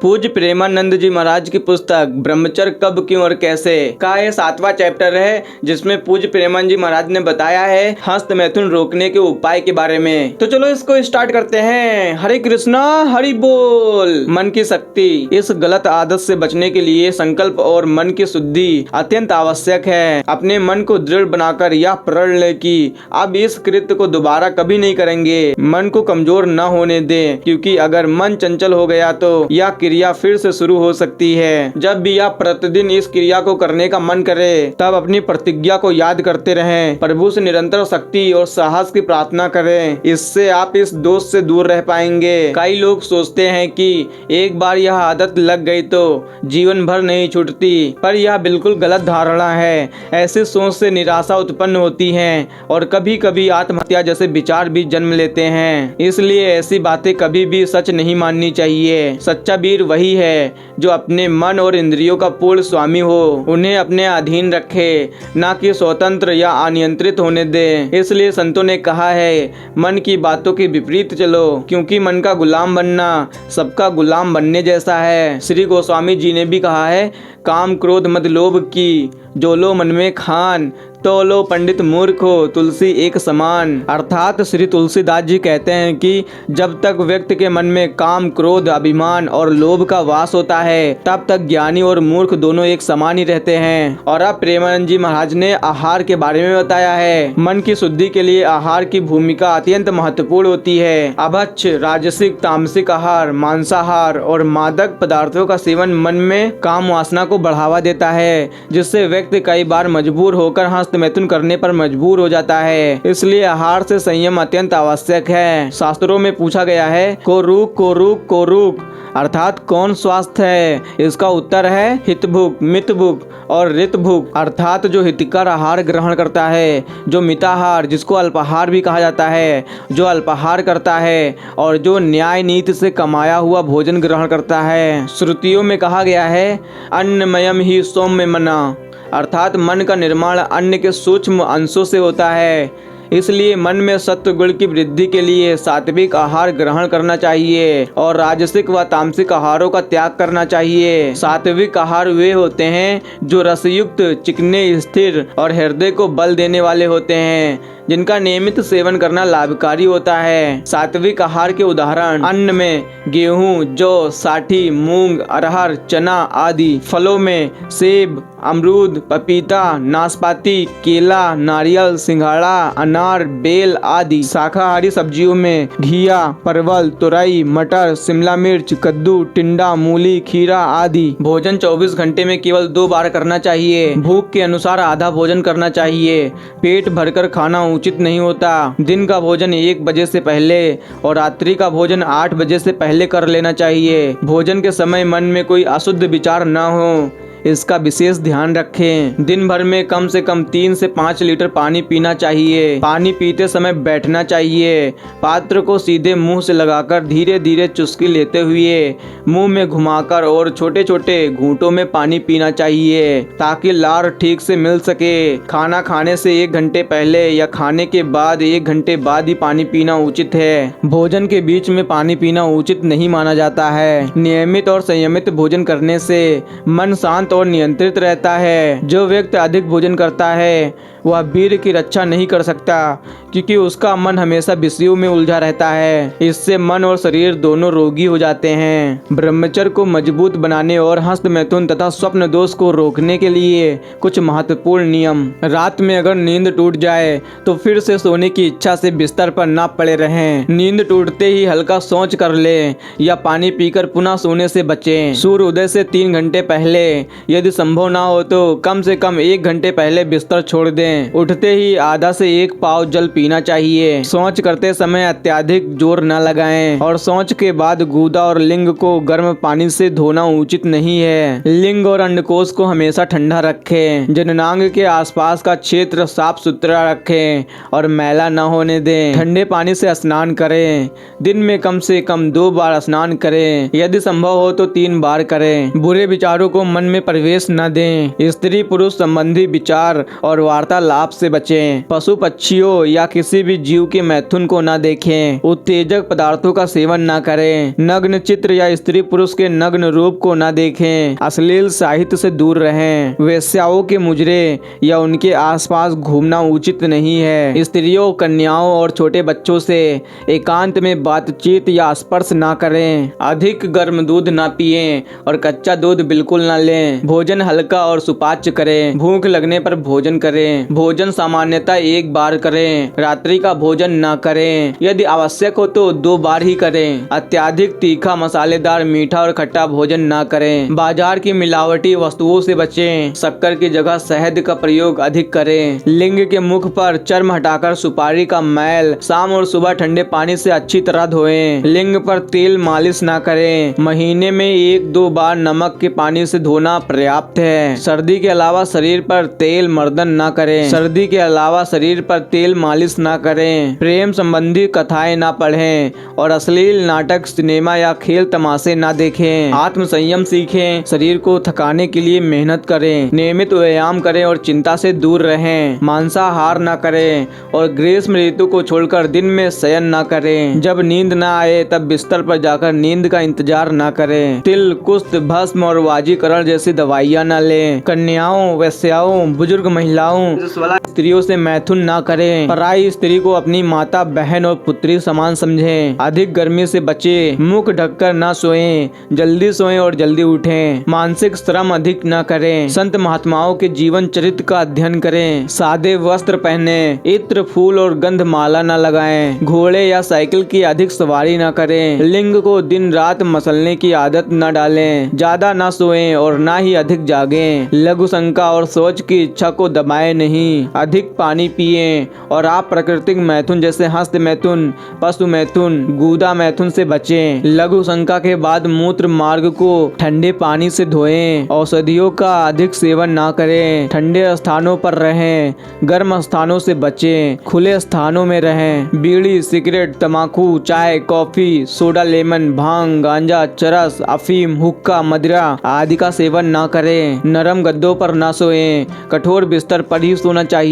पूज्य प्रेमानंद जी महाराज की पुस्तक ब्रह्मचर्य कब, क्यों और कैसे का ये 7वां चैप्टर है, जिसमें पूज्य प्रेमानंद जी महाराज ने बताया है हस्त मैथुन रोकने के उपाय के बारे में। तो चलो इसको स्टार्ट करते हैं। हरे कृष्णा हरि बोल। मन की शक्ति। इस गलत आदत से बचने के लिए संकल्प और मन की शुद्धि अत्यंत आवश्यक है। अपने मन को दृढ़ बनाकर यह प्रण लें कि अब इस कृत्य को दोबारा कभी नहीं करेंगे। मन को कमजोर न होने दें, क्योंकि अगर मन चंचल हो गया तो यह क्रिया फिर से शुरू हो सकती है। जब भी आप प्रतिदिन इस क्रिया को करने का मन करे तब अपनी प्रतिज्ञा को याद करते रहें। प्रभु से निरंतर शक्ति और साहस की प्रार्थना करें। इससे आप इस दोष से दूर रह पाएंगे। कई लोग सोचते हैं कि एक बार यह आदत लग गई तो जीवन भर नहीं छूटती, पर यह बिल्कुल गलत धारणा है। ऐसी सोच से निराशा उत्पन्न होती है और कभी कभी आत्महत्या जैसे विचार भी जन्म लेते हैं। इसलिए ऐसी बातें कभी भी सच नहीं माननी चाहिए। सच्चा वीर वही है जो अपने मन और इंद्रियों का पूर्ण स्वामी हो, उन्हें अपने अधीन रखे, न कि स्वतंत्र या अनियंत्रित होने दे। इसलिए संतों ने कहा है, मन की बातों के विपरीत चलो, क्योंकि मन का गुलाम बनना सबका गुलाम बनने जैसा है। श्री गोस्वामी जी ने भी कहा है, काम क्रोध मद लोभ की, जो लो मन में खान, तो लो पंडित मूर्ख हो, तुलसी एक समान। अर्थात श्री तुलसीदास जी कहते हैं कि जब तक व्यक्ति के मन में काम क्रोध अभिमान और लोभ का वास होता है तब तक ज्ञानी और मूर्ख दोनों एक समान ही रहते हैं। और अब प्रेमानंद जी महाराज ने आहार के बारे में बताया है। मन की शुद्धि के लिए आहार की भूमिका अत्यंत महत्वपूर्ण होती है। अभक्ष, राजसिक, तामसिक आहार, मांसाहार और मादक पदार्थों का सेवन मन में काम वासना को बढ़ावा देता है, जिससे व्यक्ति कई बार मजबूर होकर मैथुन करने पर मजबूर हो जाता है। इसलिए आहार से संयम अत्यंत आवश्यक है। शास्त्रों में पूछा गया है, को रूक अर्थात कौन स्वस्थ है? इसका उत्तर है हितभुक, मितभुक और ऋतभुक, अर्थात जो हितकर आहार ग्रहण करता है, जो मिताहार जिसको अल्पाहार भी कहा जाता है, जो अल्पाहार करता है और जो न्याय नीति से कमाया हुआ भोजन ग्रहण करता है। श्रुतियों में कहा गया है, अन्नमयम ही सौम्य मना, अर्थात मन का निर्माण अन्न के सूक्ष्म अंशों से होता है। इसलिए मन में सत्व गुण की वृद्धि के लिए सात्विक आहार ग्रहण करना चाहिए और राजसिक व तामसिक आहारों का त्याग करना चाहिए। सात्विक आहार वे होते हैं जो रसयुक्त, चिकने, स्थिर और हृदय को बल देने वाले होते हैं, जिनका नियमित सेवन करना लाभकारी होता है। सात्विक आहार के उदाहरण अन्न में गेहूं, जौ, साठी, मूंग, अरहर, चना आदि। फलों में सेब, अमरूद, पपीता, नाशपाती, केला, नारियल, सिंघाड़ा, अनार, बेल आदि। शाकाहारी सब्जियों में घिया, परवल, तुरई, मटर, शिमला मिर्च, कद्दू, टिंडा, मूली, खीरा आदि। भोजन 24 घंटे में केवल 2 बार करना चाहिए। भूख के अनुसार आधा भोजन करना चाहिए। पेट भरकर खाना उचित नहीं होता। दिन का भोजन 1 बजे से पहले और रात्रि का भोजन 8 बजे से पहले कर लेना चाहिए। भोजन के समय मन में कोई अशुद्ध विचार न हो, इसका विशेष ध्यान रखें। दिन भर में कम से कम 3 से 5 लीटर पानी पीना चाहिए। पानी पीते समय बैठना चाहिए। पात्र को सीधे मुंह से लगाकर धीरे धीरे चुस्की लेते हुए मुंह में घुमाकर और छोटे छोटे घूंटों में पानी पीना चाहिए, ताकि लार ठीक से मिल सके। खाना खाने से 1 घंटे पहले या खाने के बाद 1 घंटे बाद ही पानी पीना उचित है। भोजन के बीच में पानी पीना उचित नहीं माना जाता है। नियमित और संयमित भोजन करने से मन शांत और नियंत्रित रहता है। जो व्यक्ति अधिक भोजन करता है वह वीर की रक्षा नहीं कर सकता, क्योंकि उसका मन हमेशा विषयों में उलझा रहता है। इससे मन और शरीर दोनों रोगी हो जाते हैं। ब्रह्मचर्य को मजबूत बनाने और हस्त मैथुन तथा स्वप्न दोष को रोकने के लिए कुछ महत्वपूर्ण नियम। रात में अगर नींद टूट जाए तो फिर से सोने की इच्छा से बिस्तर पर ना पड़े रहें। नींद टूटते ही हल्का शौच कर लें या पानी पीकर पुनः सोने से बचें। सूर्य उदय से 3 घंटे पहले, यदि संभव ना हो तो कम से कम 1 घंटे पहले बिस्तर छोड़ दें। उठते ही आधा से 1 पाव जल पीना चाहिए। शौच करते समय अत्यधिक जोर न लगाएं और शौच के बाद गुदा और लिंग को गर्म पानी से धोना उचित नहीं है। लिंग और अंडकोश को हमेशा ठंडा रखें। जननांग के आसपास का क्षेत्र साफ सुथरा रखें और मैला न होने दें। ठंडे पानी से स्नान करें। दिन में कम से कम 2 बार स्नान करें। यदि संभव हो तो 3 बार करें। बुरे विचारों को मन में प्रवेश न दें। स्त्री पुरुष संबंधी विचार और वार्ता वार्तालाप से बचें। पशु पक्षियों या किसी भी जीव के मैथुन को न देखें। उत्तेजक पदार्थों का सेवन न करें। नग्न चित्र या स्त्री पुरुष के नग्न रूप को न देखें। अश्लील साहित्य से दूर रहें। वेश्याओं के मुजरे या उनके आसपास घूमना उचित नहीं है। स्त्रियों, कन्याओं और छोटे बच्चों से एकांत में बातचीत या स्पर्श न करें। अधिक गर्म दूध न पिएं और कच्चा दूध बिल्कुल न लें। भोजन हल्का और सुपाच्य करें। भूख लगने पर भोजन करें। भोजन सामान्यतः एक बार करें। रात्रि का भोजन न करें। यदि आवश्यक हो तो 2 बार ही करें। अत्यधिक तीखा, मसालेदार, मीठा और खट्टा भोजन न करें। बाजार की मिलावटी वस्तुओं से बचें। शक्कर की जगह शहद का प्रयोग अधिक करें। लिंग के मुख पर चर्म हटाकर सुपारी का मैल शाम और सुबह ठंडे पानी से अच्छी तरह धोएं। लिंग पर तेल मालिश न करें। महीने में 1-2 बार नमक के पानी से धोना पर्याप्त है। सर्दी के अलावा शरीर पर तेल मर्दन न करें। सर्दी के अलावा शरीर पर तेल मालिश न करें। प्रेम संबंधी कथाएं न पढ़ें और अश्लील नाटक, सिनेमा या खेल तमाशे न देखें। आत्म संयम सीखें। शरीर को थकाने के लिए मेहनत करें। नियमित व्यायाम करें और चिंता से दूर रहें। मांसाहार न करें और ग्रीष्म ऋतु को छोड़कर दिन में शयन न करें। जब नींद न आए तब बिस्तर पर जाकर नींद का इंतजार न करें। तिल, कुष्ठ, भस्म और वाजीकरण जैसी दवाइयाँ न लें। कन्याओं, वेश्याओं, बुजुर्ग महिलाओं, स्त्रियों से मैथुन न करें। पराई स्त्री को अपनी माता, बहन और पुत्री समान समझें। अधिक गर्मी से बचें। मुख ढककर न सोएं। जल्दी सोएं और जल्दी उठें। मानसिक श्रम अधिक न करें। संत महात्माओं के जीवन चरित्र का अध्ययन करें। सादे वस्त्र पहने। इत्र, फूल और गंध माला न लगाएं। घोड़े या साइकिल की अधिक सवारी न करें। लिंग को दिन रात मसलने की आदत न डालें। ज्यादा न सोएं और न ही अधिक जागें। लघु शंका और सोच की इच्छा को दबाएं नहीं। अधिक पानी पिएं और आप प्राकृतिक मैथुन जैसे हस्त मैथुन, पशु मैथुन, गूदा मैथुन से बचें। लघु शंका के बाद मूत्र मार्ग को ठंडे पानी से धोएं। औषधियों का अधिक सेवन न करें। ठंडे स्थानों पर रहें। गर्म स्थानों से बचें। खुले स्थानों में रहें। बीड़ी, सिगरेट, तंबाकू, चाय, कॉफी, सोडा, लेमन, भांग, गांजा, चरस, अफीम, हुक्का, मदिरा आदि का सेवन न करें। नरम गद्दों पर न सोएं। कठोर बिस्तर पर ही सोना चाहिए।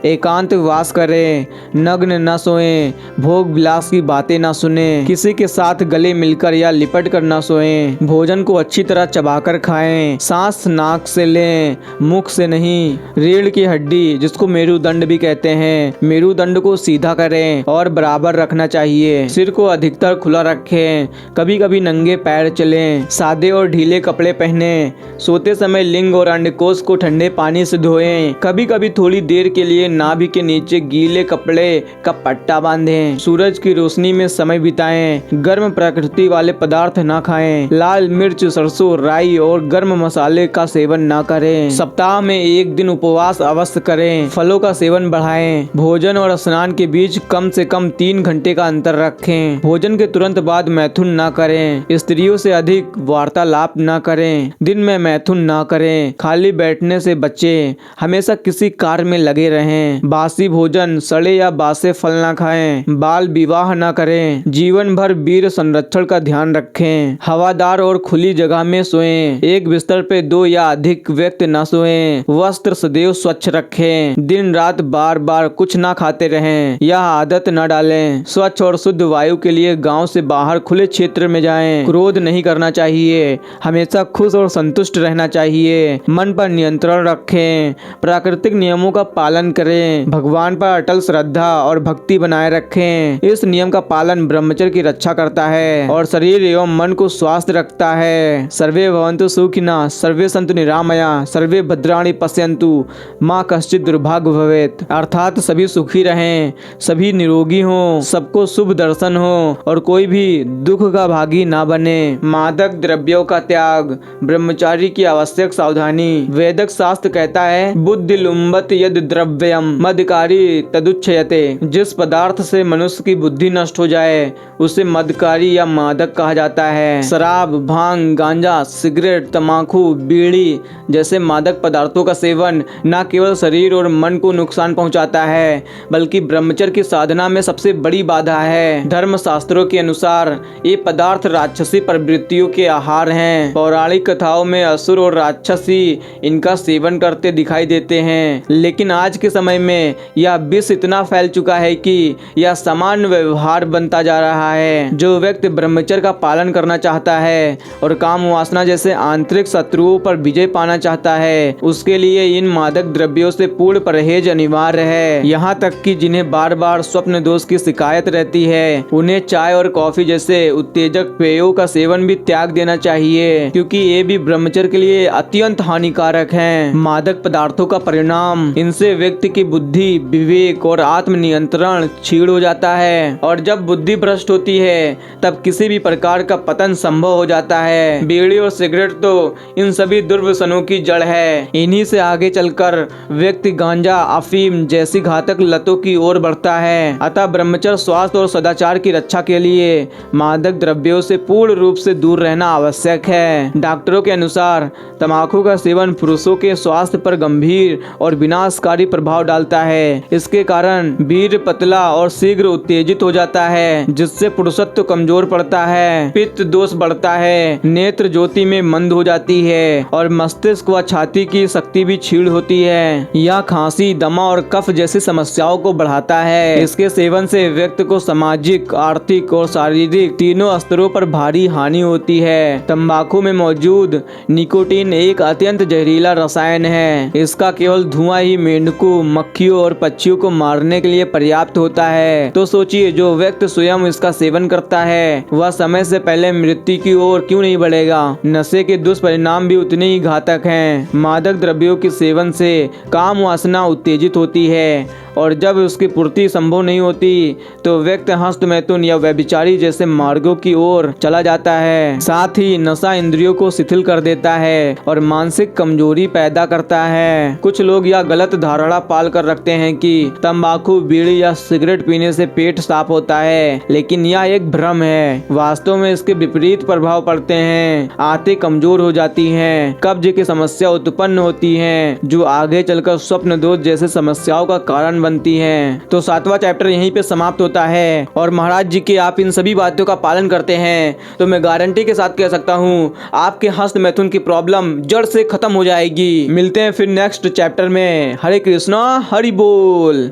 एकांत वास करें। नग्न न सोएं। भोग विलास की बातें न सुनें। किसी के साथ गले मिलकर या लिपट कर न सोएं। भोजन को अच्छी तरह चबाकर खाएं। सांस नाक से लें, मुख से नहीं। रीढ़ की हड्डी, जिसको मेरुदंड भी कहते हैं, मेरुदंड को सीधा करें और बराबर रखना चाहिए। सिर को अधिकतर खुला रखें। कभी कभी नंगे पैर चलें। सादे और ढीले कपड़े पहने। सोते समय लिंग और अंडकोश को ठंडे पानी से धोएं। कभी कभी थोड़ी देर के लिए नाभि के नीचे गीले कपड़े का पट्टा बांधें। सूरज की रोशनी में समय बिताएं। गर्म प्रकृति वाले पदार्थ न खाएं। लाल मिर्च, सरसों, राई और गर्म मसाले का सेवन न करें। सप्ताह में 1 दिन उपवास अवश्य करें। फलों का सेवन बढ़ाएं। भोजन और स्नान के बीच कम से कम 3 घंटे का अंतर रखें। भोजन के तुरंत बाद मैथुन न करें। स्त्रियों से अधिक वार्तालाप न करें। दिन में मैथुन न करें। खाली बैठने से बचें। हमेशा किसी कार्य में लगे रहें। बासी भोजन, सड़े या बासे फल न खाएं। बाल विवाह न करें। जीवन भर वीर संरक्षण का ध्यान रखें। हवादार और खुली जगह में सोएं। एक बिस्तर पे 2 या अधिक व्यक्ति न सोएं। वस्त्र सदैव स्वच्छ रखें। दिन रात बार बार कुछ न खाते रहें। यह आदत न डालें। स्वच्छ और शुद्ध वायु के लिए गांव से बाहर खुले क्षेत्र में जाएं। क्रोध नहीं करना चाहिए। हमेशा खुश और संतुष्ट रहना चाहिए। मन पर नियंत्रण रखें। प्राकृतिक नियमों का पालन करें। भगवान पर अटल श्रद्धा और भक्ति बनाए रखें। इस नियम का पालन ब्रह्मचर्य की रक्षा करता है और शरीर एवं मन को स्वस्थ रखता है। सर्वे भवन्तु सुखिनः, सर्वे सन्तु निरामया, सर्वे भद्राणि पश्यन्तु, माँ कश्चित् दुर्भाग्य भवेत्। अर्थात सभी सुखी रहें, सभी निरोगी हों, सबको शुभ दर्शन हो और कोई भी दुख का भागी ना बने। मादक द्रव्यों का त्याग, ब्रह्मचारी की आवश्यक सावधानी। वेदक शास्त्र कहता है, बुद्धि लुम्बत यद द्रव्यम मदकारी तदुच्यते। जिस पदार्थ से मनुष्य की बुद्धि नष्ट हो जाए उसे मदकारी या मादक कहा जाता है। शराब, भांग, गांजा, सिगरेट, तंबाकू, बीड़ी जैसे मादक पदार्थों का सेवन न केवल शरीर और मन को नुकसान पहुंचाता है बल्कि ब्रह्मचर्य की साधना में सबसे बड़ी बाधा है। धर्म शास्त्रों के अनुसार ये पदार्थ राक्षसी प्रवृत्तियों के आहार हैं। पौराणिक कथाओं में असुर और राक्षसी इनका सेवन करते दिखाई देते हैं। लेकिन आज के समय में यह विष इतना फैल चुका है कि यह सामान्य व्यवहार बनता जा रहा है। जो व्यक्ति ब्रह्मचर्य का पालन करना चाहता है और काम वासना जैसे आंतरिक शत्रुओं पर विजय पाना चाहता है, उसके लिए इन मादक द्रव्यों से पूर्ण परहेज अनिवार्य है। यहाँ तक कि जिन्हें बार बार स्वप्न दोष की शिकायत रहती है, उन्हें चाय और कॉफी जैसे उत्तेजक पेयों का सेवन भी त्याग देना चाहिए, क्योंकि ये भी ब्रह्मचर्य के लिए अत्यंत हानिकारक हैं। मादक पदार्थों का परिणाम, इनसे व्यक्ति की बुद्धि, विवेक और आत्मनियंत्रण छीड़ हो जाता है, और जब बुद्धि भ्रष्ट होती है तब किसी भी प्रकार का पतन संभव हो जाता है। बीड़ी और सिगरेट तो इन सभी दुर्व्यसनों की जड़ है। इन्हीं से आगे चलकर व्यक्ति गांजा, अफीम जैसी घातक लतों की ओर बढ़ता है। अतः ब्रह्मचर्य, स्वास्थ्य और सदाचार की रक्षा के लिए मादक द्रव्यों से पूर्ण रूप से दूर रहना आवश्यक है। डॉक्टरों के अनुसार तंबाकू का सेवन पुरुषों के स्वास्थ्य पर गंभीर और विनाशकारी प्रभाव डालता है। इसके कारण वीर्य पतला और शीघ्र उत्तेजित हो जाता है, जिससे पुरुषत्व कमजोर पड़ता है, पित्त दोष बढ़ता है, नेत्र ज्योति में मंद हो जाती है और मस्तिष्क व छाती की शक्ति भी क्षीण होती है। यह खांसी, दमा और कफ जैसी समस्याओं को बढ़ाता है। इसके सेवन से व्यक्ति को सामाजिक, आर्थिक और शारीरिक तीनों स्तरों पर भारी हानि होती है। तंबाकू में मौजूद निकोटीन एक अत्यंत जहरीला रसायन है। इसका केवल धुआं ही मेंढकों, मक्खियों और पक्षियों को मारने के लिए पर्याप्त होता है। तो सोचिए, जो व्यक्ति स्वयं इसका सेवन करता है वह समय से पहले मृत्यु की ओर क्यों नहीं बढ़ेगा। नशे के दुष्परिणाम भी उतने ही घातक हैं। मादक द्रव्यों के सेवन से काम वासना उत्तेजित होती है, और जब उसकी पूर्ति संभव नहीं होती तो व्यक्ति हस्त मैथुन या व्यभिचारी जैसे मार्गों की ओर चला जाता है। साथ ही नशा इंद्रियों को शिथिल कर देता है और मानसिक कमजोरी पैदा करता है। कुछ लोग यह गलत धारणा पाल कर रखते हैं कि तंबाकू, बीड़ी या सिगरेट पीने से पेट साफ होता है, लेकिन यह एक भ्रम है। वास्तव में इसके विपरीत प्रभाव पड़ते हैं। आंतें कमजोर हो जाती हैं, कब्ज की समस्या उत्पन्न होती है, जो आगे चलकर स्वप्न दोष जैसे समस्याओं का कारण बनती हैं। तो 7वां चैप्टर यहीं पे समाप्त होता है, और महाराज जी के आप इन सभी बातों का पालन करते हैं तो मैं गारंटी के साथ कह सकता हूँ आपके हस्त मैथुन की प्रॉब्लम जड़ से खत्म हो जाएगी। मिलते हैं फिर नेक्स्ट चैप्टर में। हरे कृष्णा, हरि बोल।